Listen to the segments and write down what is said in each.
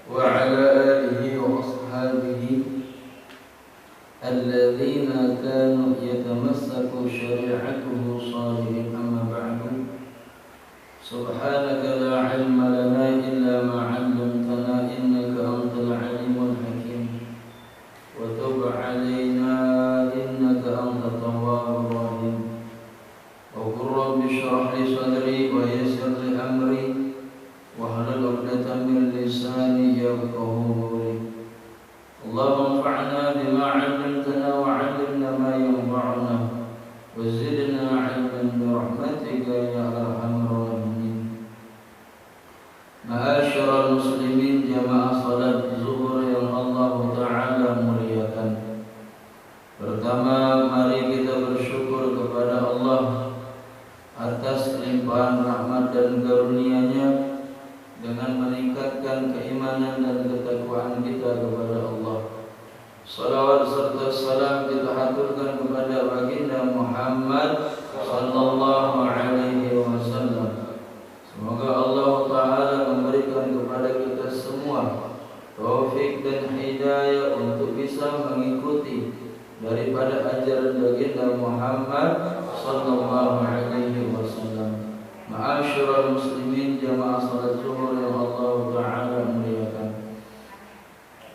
وعلى آله وأصحابه الذين كانوا يتمسكوا شريعته صالحين. أما بعد، سبحانك لا علم لنا إلا ما علمتنا إنك أنت العليم الحكيم، وتب علينا إنك أنت التواب الرحيم. وقل رب اشرح لي صدري ويسر لي أمري واحلل عقدة من لساني يفقهوا قولي. اللهم انفعنا بما علمتنا وعلمنا ما ينفعنا وزدنا علما برحمتك يا أرحم الراحمين. Ma'asyiral muslimin, jamaah salat zuhur yang Allah Ta'ala muliakan. Pertama, mari kita bersyukur kepada Allah atas limpahan rahmat dan karunia-Nya dengan meningkatkan keimanan dan ketakwaan kita kepada Allah. Salawat serta salam kita haturkan kepada baginda Muhammad sallallahu alaihi wasallam. Semoga Allah Ta'ala memberikan kepada kita semua taufik dan hidayah untuk bisa mengikuti daripada ajaran baginda Muhammad sallallahu alaihi wasallam. Ma'asyiral muslimin, jamaah salat zuhur yang Allah Ta'ala muliakan.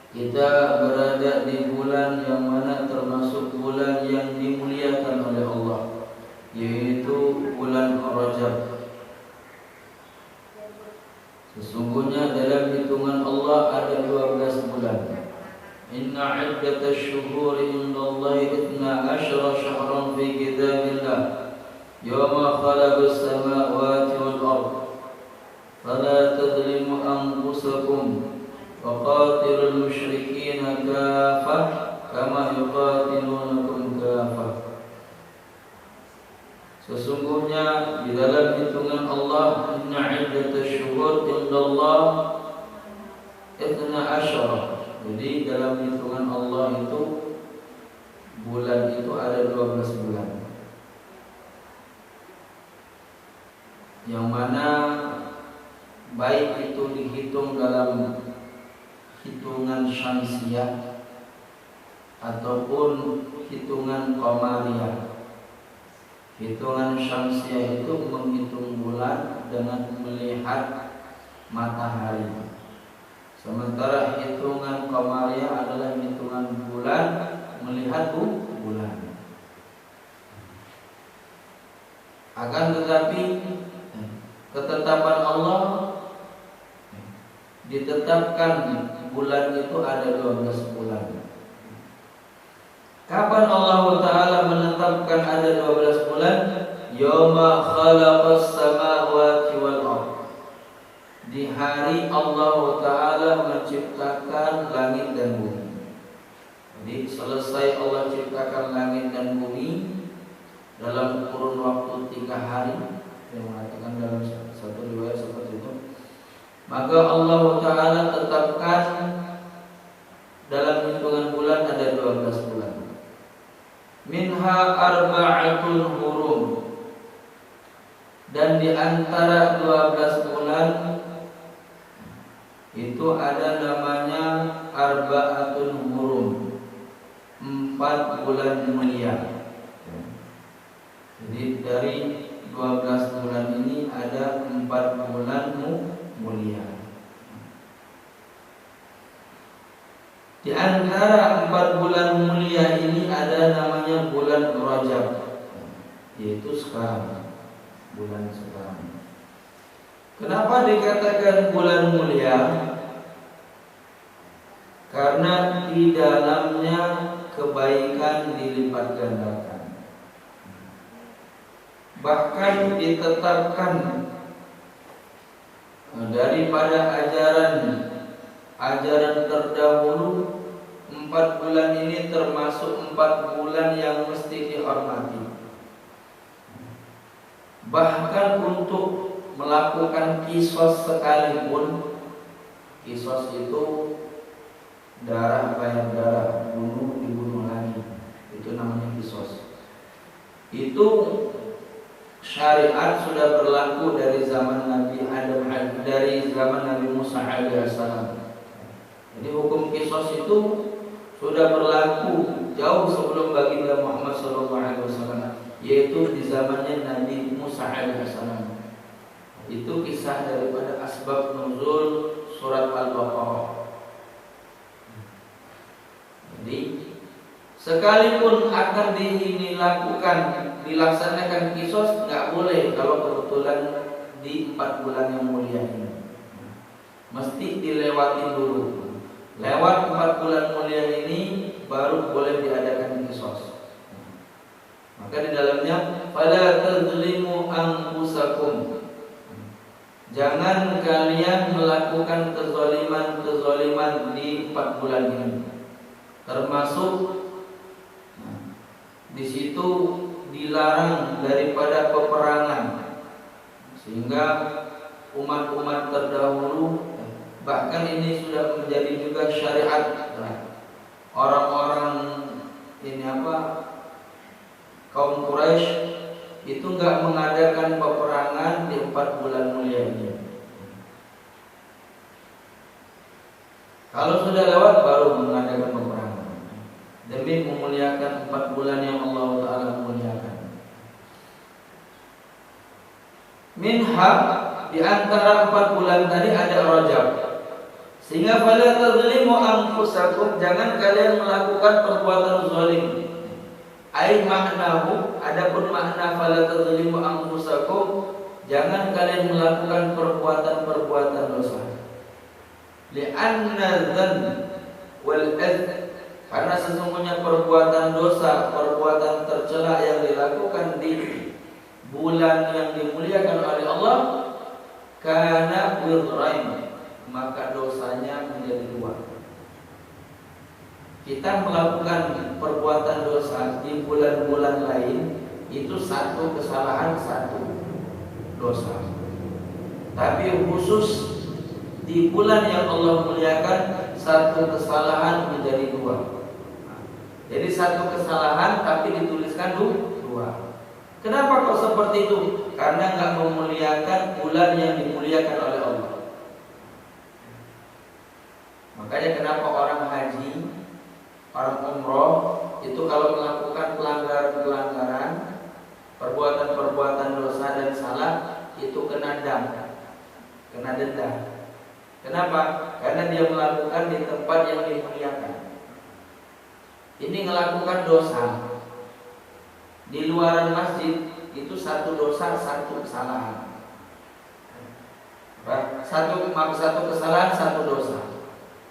Kita berada di bulan yang mana termasuk bulan yang dimuliakan oleh Allah, yaitu bulan Rajab. Sesungguhnya dalam hitungan Allah ada 12 bulan. Inna iddatash syuhuri indallahi 12 syahran fi kitabillah yawma khalaqas samawati wal ardh fala tadhlimu anfusakum wa qatilul musyrikina kaffah kama yuqatilunakum kaffah. Sesungguhnya di dalam hitungan Allah, inna iddatash syuhur indallah 12. Jadi dalam hitungan Allah itu bulan itu ada 12 bulan. Yang mana baik itu dihitung dalam hitungan syamsiah ataupun hitungan qamariyah. Hitungan syamsiah itu menghitung bulan dengan melihat matahari. Sementara hitungan qamariyah adalah hitungan bulan melihat bulan. Akan tetapi ketetapan Allah ditetapkan bulan itu ada 12 bulan. Kapan Allah Ta'ala menetapkan ada 12 bulan? Yawma khalaqas samawati wal ardh. Di hari Allah Ta'ala menciptakan langit dan bumi. Jadi selesai Allah ciptakan langit dan bumi dalam kurun waktu 3 hari, yang mengatakan dalam satu riwayat seperti itu, maka Allah Ta'ala tetapkan dalam hitungan bulan ada 12 bulan. Minha arba'atun hurum. Dan di antara 12 bulan itu ada namanya arba'atun hurum, 4 bulan mulia. Jadi dari 12 bulan ini ada 4 bulan mulia. Di antara 4 bulan mulia ini ada namanya bulan Rajab, yaitu sekarang, bulan sekarang. Kenapa dikatakan bulan mulia? Karena di dalamnya kebaikan dilipat gandakan. Bahkan ditetapkan daripada ajaran terdahulu, 4 bulan ini termasuk 4 bulan yang mesti dihormati. Bahkan untuk melakukan kisos sekalipun, kisos itu darah bayar darah, dibunuh lagi, itu namanya kisos. Itu syariat sudah berlaku dari zaman Nabi Adam, dari zaman Nabi Musa alaihissalam. kisos itu sudah berlaku jauh sebelum baginda Muhammad SAW, yaitu di zamannya Nabi Musa alaihissalam. Itu kisah daripada asbab nuzul surat Al-Baqarah. Jadi sekalipun akan dilaksanakan kisos, nggak boleh kalau kebetulan di 4 bulan yang mulia ini. Mesti dilewati dulu. Lewat 4 bulan mulia ini baru boleh diadakan kisos. Maka di dalamnya fala tadzlimu anfusakum. Jangan kalian melakukan kezaliman di 4 bulan ini. Termasuk di situ dilarang daripada peperangan, sehingga umat-umat terdahulu, bahkan ini sudah menjadi juga syariat orang-orang kaum Quraisy itu enggak mengadakan peperangan di 4 bulan mulia ini. Kalau sudah lewat baru mengadakan peperangan, demi memuliakan 4 bulan yang Allah Ta'ala muliakan. Minha, di antara 4 bulan tadi ada Rajab. Sehingga fala tadzlimu anfusakum, jangan kalian melakukan perbuatan zalim. Ai maknahu, adapun makna fala tadzlimu anfusakum, jangan kalian melakukan perbuatan-perbuatan dosa. Li'anna dzanb wal adzm, karena sesungguhnya perbuatan dosa, perbuatan tercela yang dilakukan di bulan yang dimuliakan oleh Allah, kana wizrain, maka dosanya menjadi 2. Kita melakukan perbuatan dosa di bulan-bulan lain itu 1 kesalahan, 1 dosa. Tapi khusus di bulan yang Allah muliakan, 1 kesalahan menjadi 2. Jadi 1 kesalahan tapi dituliskan 2. Kenapa kok seperti itu? Karena nggak memuliakan bulan yang dimuliakan oleh Allah. Makanya kenapa orang haji, orang umroh itu kalau melakukan pelanggaran-pelanggaran, perbuatan-perbuatan dosa dan salah, itu kena denda. Kenapa? Karena dia melakukan di tempat yang dimuliakan. Ini melakukan dosa di luaran masjid, itu 1 dosa, 1 kesalahan. 1 kesalahan, 1 dosa.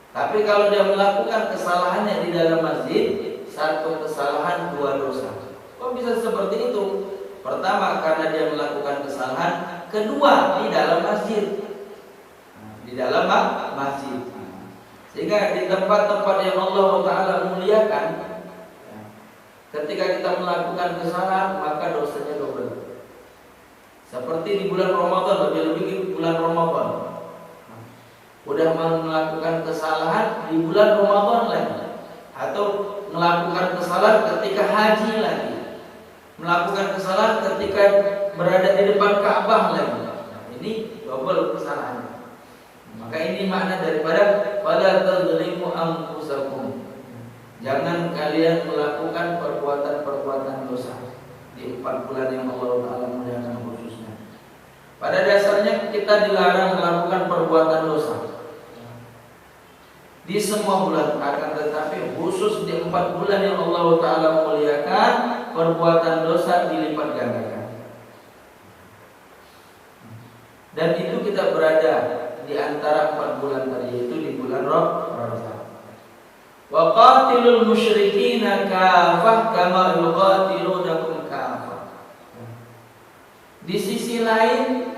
Tapi kalau dia melakukan kesalahannya di dalam masjid, 1 kesalahan, 2 dosa. Kok bisa seperti itu? Pertama, karena dia melakukan kesalahan. Kedua, di dalam masjid. Di dalam masjid. Sehingga di tempat-tempat yang Allah Ta'ala muliakan, ketika kita melakukan kesalahan, maka dosanya double. Seperti di bulan Ramadan, lebih-lebih di bulan Ramadan. Udah melakukan kesalahan di bulan Ramadan lagi, atau melakukan kesalahan ketika haji lagi, melakukan kesalahan ketika berada di depan Ka'bah lagi. Ini double kesalahan. Maka ini makna daripada fala tadzlimu anfusakum. Jangan kalian melakukan perbuatan-perbuatan dosa di 4 bulan yang Allah Ta'ala muliakan khususnya. Pada dasarnya kita dilarang melakukan perbuatan dosa di semua bulan, akan tetapi khusus di 4 bulan yang Allah Ta'ala muliakan, perbuatan dosa dilipat gandakan. Dan itu kita berada di antara 4 bulan tadi, yaitu di bulan Rajab. Wa qatilul musyrikina kafah kama yuqatilunakum kafah. Di sisi lain,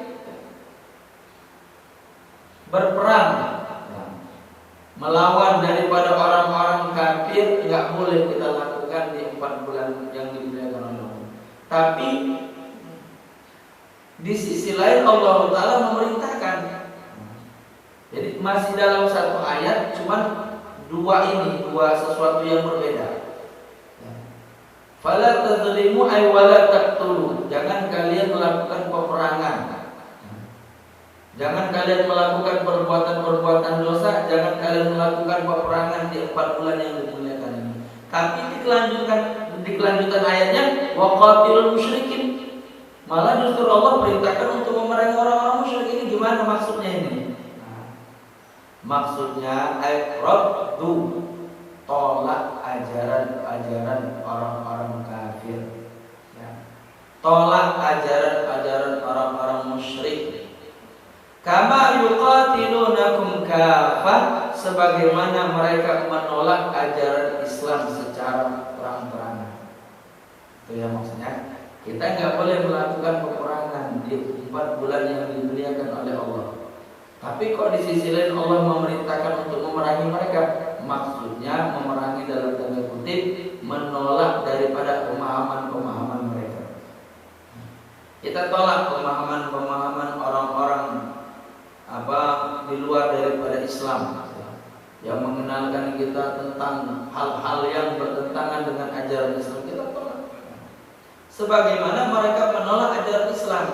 berperang, melawan daripada orang-orang kafir enggak boleh kita lakukan di 4 bulan yang dimuliakan Allah. Tapi di sisi lain Allah Ta'ala memerintahkan. Jadi masih dalam 1 ayat, cuman 2 sesuatu yang berbeda. Fala tadzlimu ay wala taqtulu. Jangan kalian melakukan peperangan. Jangan kalian melakukan perbuatan-perbuatan dosa, jangan kalian melakukan peperangan di 4 bulan yang dimuliakan ini. Tapi di kelanjutan ayatnya, waqatilul musyrikin. Malah justru Allah perintahkan untuk memerangi orang-orang musyrik. Ini gimana maksudnya ini? Maksudnya raddu, tolak ajaran-ajaran orang-orang kafir. Ya. Tolak ajaran-ajaran orang-orang musyrik. Kama yuqatilunakum kafah, sebagaimana mereka menolak ajaran Islam secara terang-terangan. Itu ya maksudnya. Kita nggak boleh melakukan peperangan di 4 bulan yang dimuliakan oleh Allah. Tapi kok di sisi lain Allah memerintahkan untuk memerangi mereka? Maksudnya memerangi dalam tanda kutip, menolak daripada pemahaman-pemahaman mereka. Kita tolak pemahaman-pemahaman orang-orang di luar daripada Islam yang mengenalkan kita tentang hal-hal yang bertentangan dengan ajaran Islam. Kita tolak. Sebagaimana mereka menolak ajaran Islam.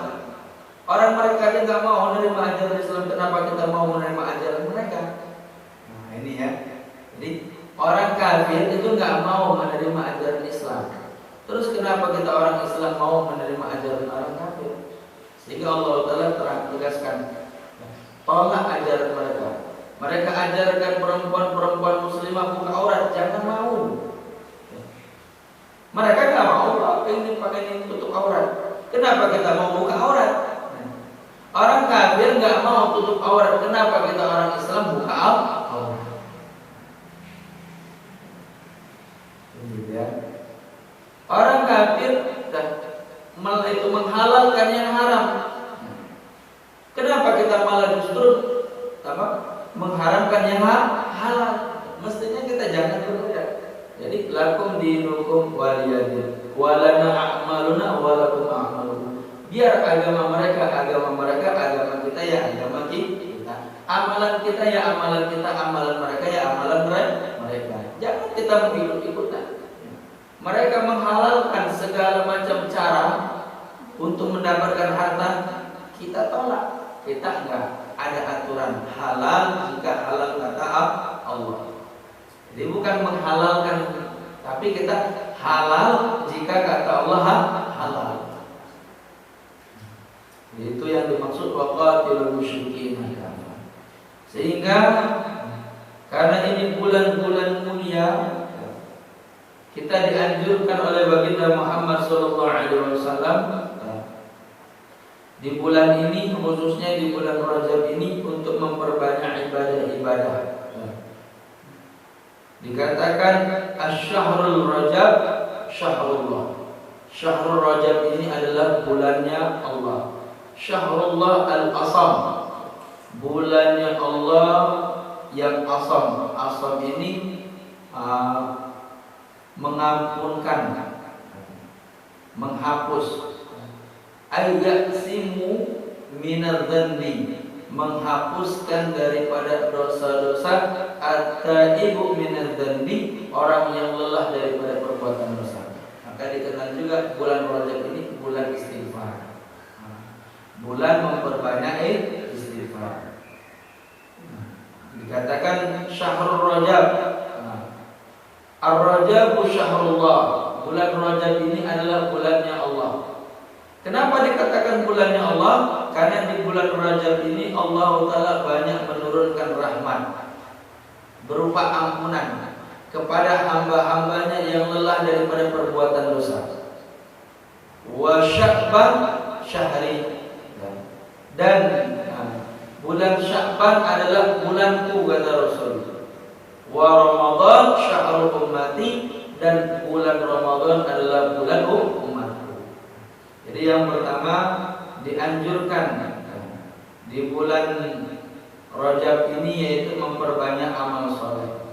Orang mereka aja nggak mau menerima ajaran Islam, kenapa kita mau menerima ajaran mereka? Nah ini ya. Jadi orang kafir itu nggak mau menerima ajaran Islam. Terus kenapa kita orang Islam mau menerima ajaran orang kafir? Sehingga Allah Taala terang tegaskan, tolak ajaran mereka. Mereka ajarkan perempuan-perempuan muslimah buka aurat, jangan mau. Mereka nggak mau pakai ini tutup aurat. Kenapa kita mau buka aurat? Orang kafir nggak mau tutup aurat. Kenapa kita orang Islam buka aurat? Ya. Orang kafir itu menghalalkan yang haram. Kenapa kita malah justru mengharamkan yang halal? Mestinya kita jangan berbeda. Jadi lakum dinukum waliyadin, walana a'maluna walakum a'malukum. Biar agama mereka agama kita ya agama kita. Amalan kita ya amalan kita, amalan mereka ya amalan mereka. Jangan kita mengikut-ikutan. Mereka menghalalkan segala macam cara untuk mendapatkan harta, kita tolak. Kita enggak ada aturan halal jika halal kata Allah. Jadi bukan menghalalkan, tapi kita halal jika kata Allah halal. Itu yang dimaksud waqatilul musyrikin. Sehingga karena ini bulan-bulan mulia, kita dianjurkan oleh baginda Muhammad SAW di bulan ini, khususnya di bulan Rajab ini, untuk memperbanyak ibadah-ibadah. Dikatakan asy-syahrul Rajab syahrullah. Syahrul Rajab ini adalah bulannya Allah. Syahrullah al-asam, bulannya Allah yang asam. Asam ini mengampunkan, menghapus. Ayaksimu minadz-dzanbi, menghapuskan daripada dosa-dosa. At-taibu minadz-dzanbi, orang yang lelah daripada perbuatan dosa. Maka dikenal juga bulan Rajab ini bulan istighfar, bulan memperbanyak istighfar. Dikatakan syahrul Rajab, Ar-Rajabu syahrullah, bulan Rajab ini adalah bulannya Allah. Kenapa dikatakan bulannya Allah? Karena di bulan Rajab ini Allah Ta'ala banyak menurunkan rahmat berupa ampunan kepada hamba-hambanya yang lelah daripada perbuatan dosa. Wa Sya'ban syahri, dan bulan Sya'ban adalah bulanku, kata Rasul. Wa Ramadan syahrul ummati, dan bulan Ramadan adalah bulan umatku. Jadi yang pertama dianjurkan di bulan Rajab ini yaitu memperbanyak amal soleh.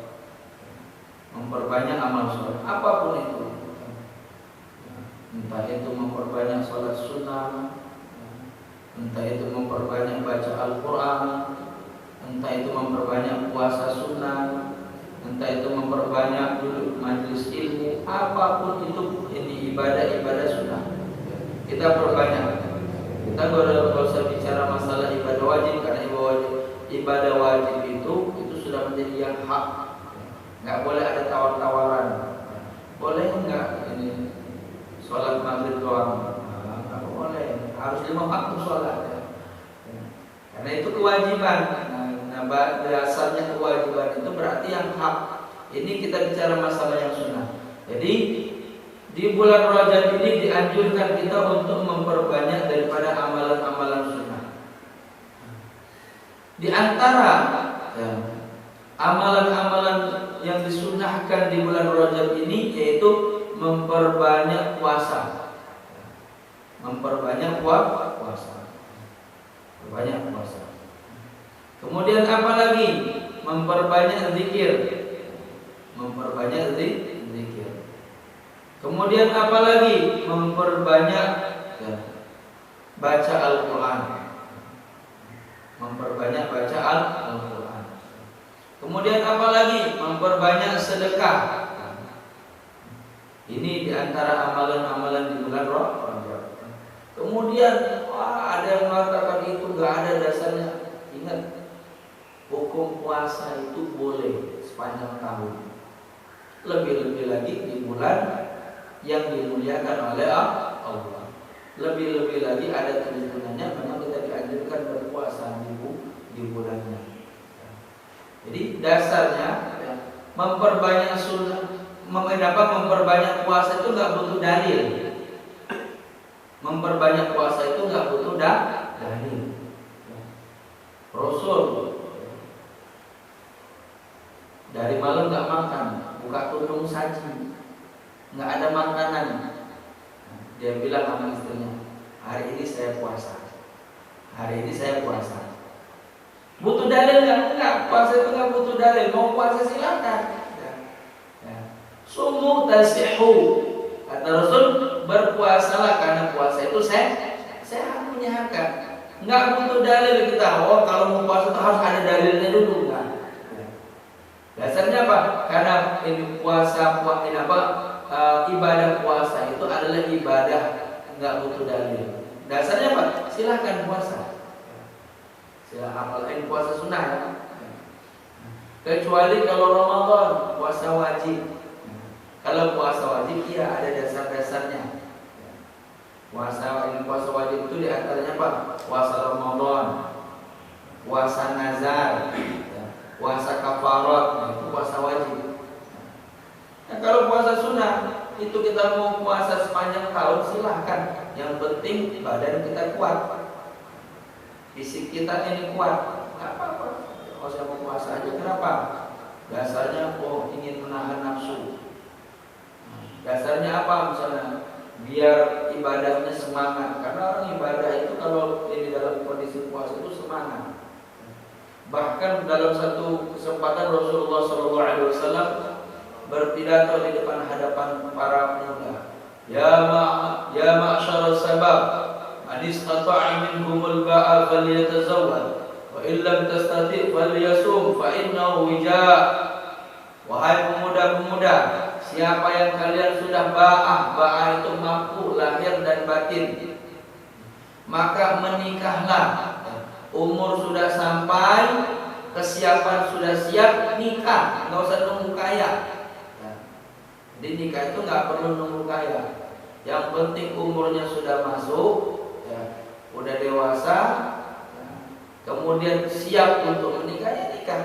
Memperbanyak amal soleh, apapun itu. Entah itu memperbanyak sholat sunnah, entah itu memperbanyak baca Al-Quran, entah itu memperbanyak puasa sunnah, entah itu memperbanyak duduk majelis ilmu, apapun itu, ini ibadah-ibadah sunnah. Kita perbanyak. Kita baru usah bicara masalah ibadah wajib, ibadah wajib itu sudah menjadi yang hak. Nggak boleh ada tawar-tawaran. Boleh nggak ini sholat maghrib doang? Nggak boleh. Harus 5 waktu sholat. Karena itu kewajiban. Nah, dasarnya kewajiban itu berarti yang hak. Ini kita bicara masalah yang sunnah. Jadi di bulan Rajab ini dianjurkan kita untuk memperbanyak daripada amalan-amalan sunnah. Di antara amalan-amalan yang disunnahkan di bulan Rajab ini yaitu memperbanyak puasa. Memperbanyak puasa. Memperbanyak puasa. Kemudian apa lagi? Memperbanyak zikir. Memperbanyak zikir. Kemudian apa lagi? Memperbanyak baca Al-Quran. Memperbanyak baca Al-Quran. Kemudian apa lagi? Memperbanyak sedekah. Ini diantara amalan-amalan di bulan Rajab. Kemudian ada yang mengatakan itu gak ada dasarnya. Ingat, hukum puasa itu boleh sepanjang tahun. Lebih-lebih lagi di bulan yang dimuliakan oleh Allah. Lebih-lebih lagi ada tuntunannya memang kita dianjurkan berpuasa di bulannya. Jadi dasarnya memperbanyak sunnah, memperbanyak puasa itu nggak butuh dalil. Memperbanyak puasa itu nggak butuh dalil. Rasul dari malam nggak makan, buka tudung saji, nggak ada makanan. Dia bilang sama istrinya, hari ini saya puasa. Hari ini saya puasa. Butuh dalil nggak? Enggak. Puasa itu nggak butuh dalil. Mau puasa silakan. Sumu tasihu. Kata Rasul, berpuasalah karena puasa itu sehat menyehatkan. Nggak butuh dalil kita. Oh, kalau mau puasa itu harus ada dalilnya dulu, enggak. Dasarnya apa? Karena ini ibadah puasa itu adalah ibadah nggak butuh dalil. Dasarnya apa? Silahkan puasa. Apalagi puasa sunnah ya. Kecuali kalau Ramadan puasa wajib. Kalau puasa wajib iya ada dasar-dasarnya. Puasa wajib itu diantaranya apa? Puasa Ramadan, puasa nazar, puasa kafarat, itu puasa wajib. Nah, kalau puasa sunnah itu kita mau puasa sepanjang tahun silahkan. Yang penting badan kita kuat, fisik kita ini kuat, nggak apa-apa. Kalau saya mau puasa aja, kenapa? Dasarnya ingin menahan nafsu. Dasarnya apa misalnya? Biar ibadahnya semangat. Karena orang ibadah itu kalau ini dalam kondisi puasa itu semangat. Bahkan dalam satu kesempatan Rasulullah SAW berpidato di depan hadapan para pemuda. Ya ma'syarus sabab, man istata'a minkumul ba'a falyatazawwaj, wa illam tastati' falyasum fa innahu wija'. Wahai pemuda-pemuda, siapa yang kalian sudah ba'ah itu mampu lahir dan batin, maka menikahlah. Umur sudah sampai, kesiapan sudah siap, nikah, nggak usah nunggu kaya. Jadi nikah itu nggak perlu nunggu kaya. Yang penting umurnya sudah masuk, udah dewasa, kemudian siap untuk menikah, ya nikah.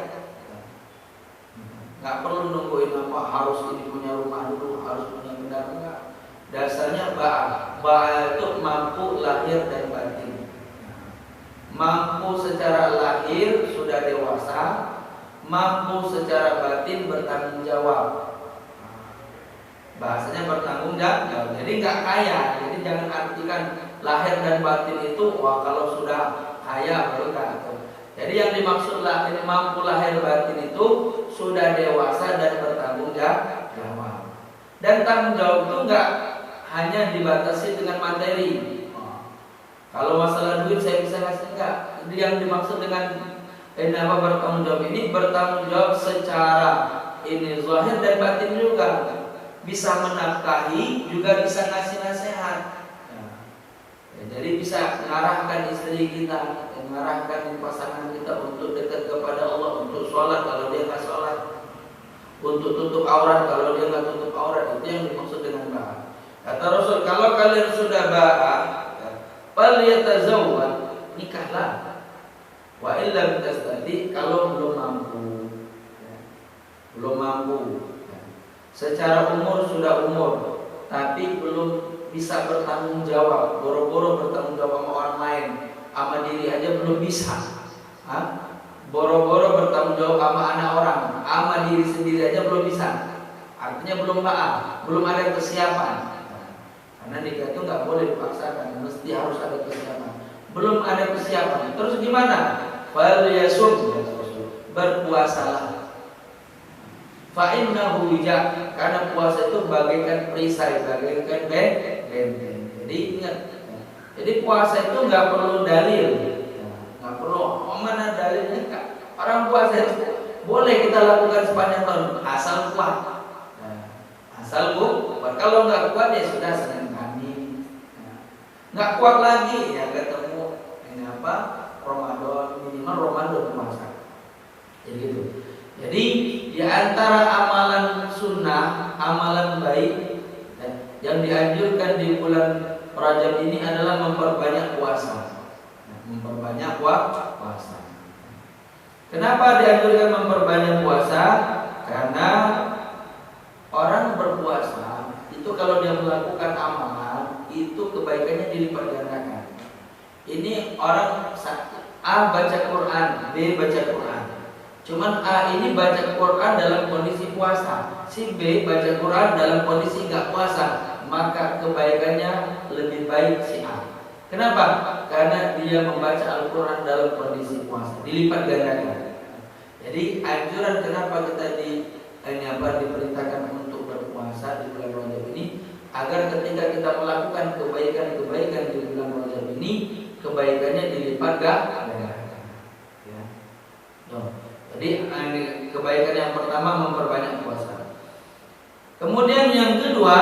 Nggak perlu nungguin apa harus ini punya rumah dulu, harus punya benda, enggak. Dasarnya ba'ah itu mampu lahir dan batin. Mampu secara lahir sudah dewasa, mampu secara batin bertanggung jawab. Bahasanya bertanggung jawab. Jadi nggak kaya. Jadi jangan artikan lahir dan batin itu kalau sudah kaya baru kaya. Jadi yang dimaksud lahir mampu lahir batin itu sudah dewasa dan bertanggung jawab. Dan tanggung jawab itu nggak hanya dibatasi dengan materi. Kalau masalah duit saya bisa ngasih, enggak. Yang dimaksud dengan bertanggung jawab ini bertanggung jawab secara ini zahir dan batin juga. Bisa menafkahi, juga bisa ngasih nasihat. Jadi bisa mengarahkan istri kita. mengarahkan pasangan kita untuk dekat kepada Allah, untuk sholat kalau dia nggak sholat, untuk tutup aurat kalau dia nggak tutup aurat. Itu yang dimaksud dengan ba'ah. Kata Rasul, kalau kalian sudah ba'ah, falyatazawwaj, nikahlah. Wa illam tastati, kalau belum mampu, belum mampu, secara umur sudah umur, tapi belum bisa bertanggung jawab, boro-boro bertanggung jawab sama orang lain, sama diri aja belum bisa. Boro-boro bertanggung jawab sama anak orang, sama diri sendiri aja belum bisa. Artinya belum ba'ah, belum ada kesiapan. Karena nikah itu nggak boleh dipaksakan, mesti harus ada kesiapan. Belum ada kesiapan, terus gimana? Falyasum, berpuasalah. Fa innahu wija, karena puasa itu bagaikan perisai, bagaikan benteng. Jadi ingat, jadi puasa itu nggak perlu dalil, nggak perlu mana dalilnya. Orang puasa itu boleh kita lakukan sepanjang tahun asal kuat. Asal kuat. Kalau nggak kuat ya sudah, Senin Kamis. Nggak kuat lagi ya ketemu ini apa, Ramadan, minimal Ramadan puasa. Jadi gitu. Jadi di antara amalan sunnah, amalan baik yang dianjurkan di bulan Rajab ini adalah memperbanyak puasa. Memperbanyak puasa. Kenapa dianjurkan memperbanyak puasa? Karena orang berpuasa itu kalau dia melakukan amalan itu kebaikannya dilipat gandakan. Ini orang A baca Quran, B baca Quran. Cuman A ini baca Quran dalam kondisi puasa, si B baca Quran dalam kondisi nggak puasa, maka kebaikannya lebih baik si A. Kenapa? Karena dia membaca Al-Quran dalam kondisi puasa, dilipat gandakan. Jadi anjuran kenapa kita diperintahkan untuk berpuasa di bulan Rajab ini, agar ketika kita melakukan kebaikan-kebaikan di bulan Rajab ini, kebaikannya dilipat gandakan. Ya. Jadi kebaikan yang pertama memperbanyak puasa. Kemudian yang kedua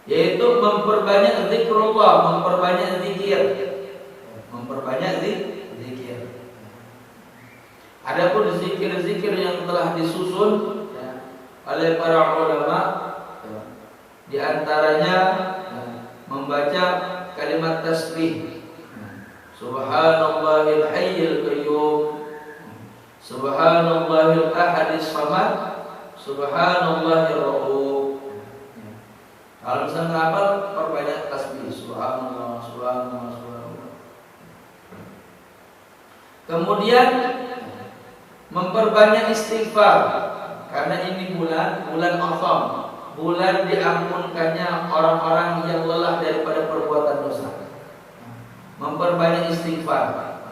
yaitu memperbanyak zikrullah, memperbanyak zikir. Memperbanyak zikir. Adapun zikir-zikir yang telah disusun oleh para ulama, di antaranya membaca kalimat tasbih. Subhanallahil hayyil qayyum, Subhanallahil ahadis samad, Subhanallahir rauf. Kalau misalnya hafal, perbanyak tasbih. Subhanallah, subhanallah, subhanallah. Kemudian memperbanyak istighfar, karena ini bulan Azam, bulan diampunkannya orang-orang yang lelah daripada perbuatan dosa. Memperbanyak istighfar.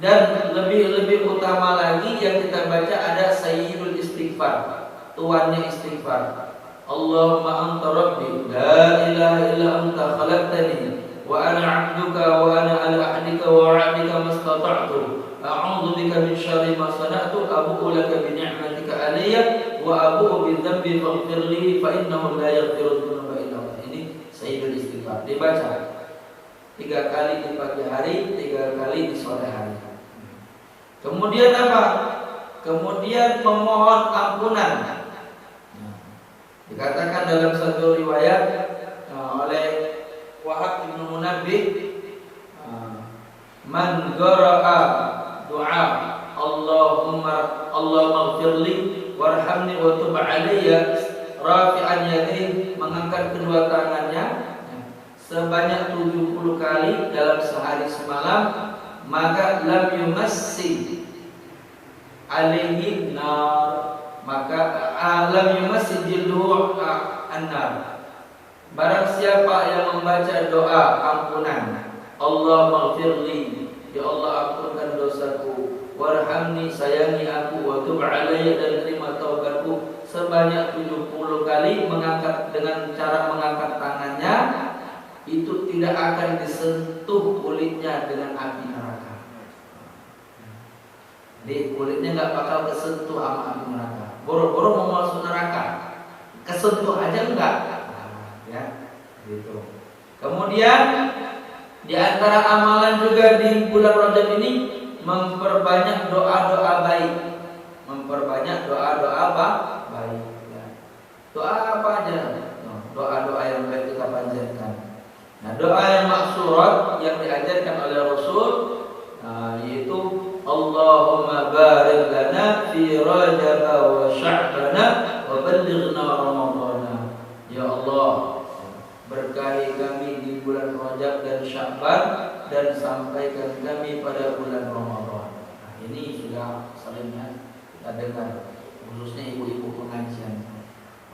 Dan lebih utama lagi yang kita baca ada sayyidul istighfar, tuannya istighfar. Allahumma anta rabbi la ilaha illa anta khalaqtani wa ana 'abduka wa ana ala ahdika wa 'adika mastata'tu a'udzu bika min syarri ma sana'tu abu'u laka bi ni'matika alayya wa abu'u bi dhanbi faghfir li fa innahu la yaghfiru dzunuba illa anta. Ini sayyidul istighfar dibaca 3 kali di pagi hari, 3 kali di sore hari. Kemudian apa? Kemudian memohon ampunan. Dikatakan dalam satu riwayat oleh Wahab bin Munabbih, man qara'a doa Allahumma ighfirli warhamni wa tub alayya rafi'an yadayhi, mengangkat kedua tangannya sebanyak 70 kali dalam sehari semalam, maka lam yumassi alaihi nar, maka alam yumassi jilduhu annar. Barang siapa yang membaca doa ampunan, Allah maghfirli, ya Allah ampunkan dosaku, warhamni, sayangi aku, wa tub alayya, dan terima taubatku, sebanyak 70 kali mengangkat dengan cara mengangkat tangannya, itu tidak akan disentuh kulitnya dengan api neraka. Jadi kulitnya nggak bakal kesentuh sama api neraka. Boro-boro mau masuk neraka, kesentuh aja enggak. Ya, gitu. Kemudian Di antara amalan juga di bulan Rajab ini memperbanyak doa-doa baik. Memperbanyak doa-doa baik. Ya. Doa apa aja? Doa-doa yang baik kita panjatkan. Nah, doa yang maksurat yang diajarkan oleh Rasul, yaitu Allahumma barik lana fi Rajab wa Sya'ban wa ballighna Ramadhan. Ya Allah, berkahi kami di bulan Rajab dan Sya'ban dan sampaikan kami pada bulan Ramadan. Nah, ini sudah seringnya kita dengar, khususnya ibu-ibu pengajian.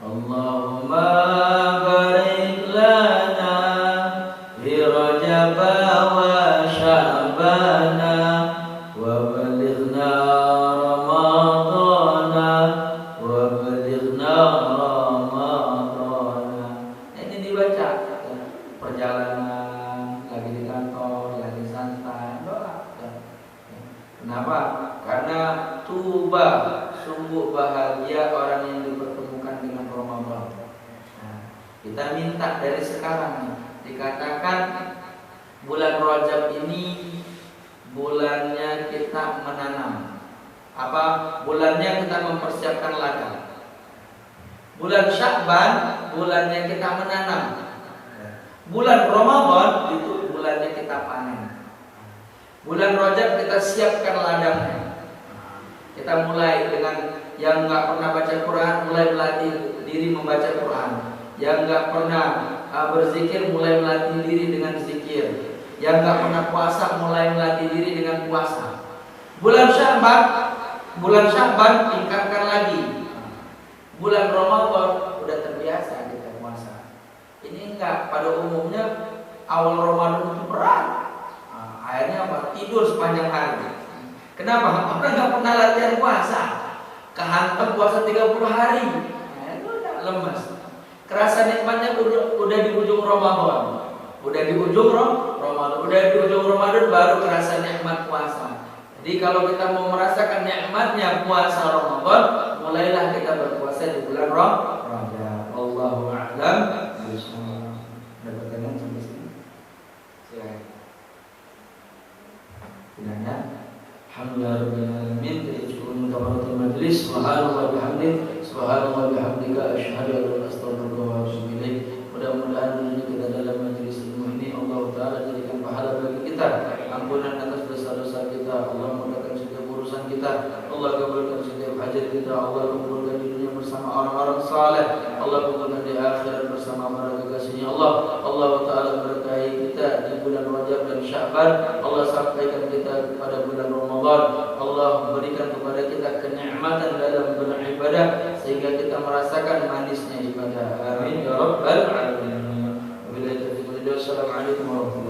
Allahumma barik lana fi Rajab wa Sya'ban wa balighna Ramadhan wa balighna Ramadhan. Ini dibaca perjalanan, lagi di kantor, lagi santai, doa. Kenapa? Karena tuba, sungguh bahagia orang yang dipertemukan dengan Ramadan. Nah, kita minta dari sekarang nih, dikatakan bulan Rajab ini bulannya kita menanam. Apa? Bulannya kita mempersiapkan ladang. Bulan Sya'ban bulannya kita menanam. Bulan Ramadan itu bulannya kita panen. Bulan Rajab kita siapkan ladangnya. Kita mulai dengan yang nggak pernah baca Quran, mulai melatih diri membaca Quran. Yang nggak pernah berzikir, mulai melatih diri dengan zikir. Yang nggak pernah puasa, mulai melatih diri dengan puasa. Bulan Sya'ban tingkatkan lagi. Bulan Ramadan udah terbiasa kita puasa. Ini enggak, pada umumnya awal Ramadan itu berat. Akhirnya apa? Tidur sepanjang hari. Kenapa? Orang nggak pernah latihan puasa. Kehantam puasa 30 hari. Itu udah lemes. Kerasa nikmatnya udah di ujung Ramadan. Udah di ujung Ramadan. Udah di ujung Ramadan baru kerasa nikmat puasa. Jadi kalau kita mau merasakan nikmatnya puasa Ramadan, mulailah kita berpuasa di bulan Rajab. Allahu a'lam bishawab. Ada pertanyaan sampai sini? Silakan. Tidak ada. Alhamdulillahirabbil alamin. Kita cukup kafaratul majlis. Subhanallah wa bihamdihi, subhanallah wa bihamdika, asyhadu an la ilaha illa anta, astaghfiruka wa atubu ilaik. Mudah-mudahan kita dalam majlis ilmu ini Allah Ta'ala jadikan pahala bagi kita, ampunan atas dosa-dosa kita. Allah mudahkan setiap urusan kita. Allah kabulkan setiap hajat kita. Allah kumpulkan di dunia bersama orang-orang saleh. Allah kumpulkan di akhirat bersama para kekasihnya Allah. Allah Ta'ala berkahi kita di bulan Rajab dan Sya'ban. Allah sampaikan kita pada bulan Ramadan. Allah berikan kepada kita kenikmatan dalam beribadah sehingga kita merasakan manisnya ibadah. Amin ya rabbal alamin. Wabillahi taufiq. Wassalamualaikum warahmatullahi wabarakatuh.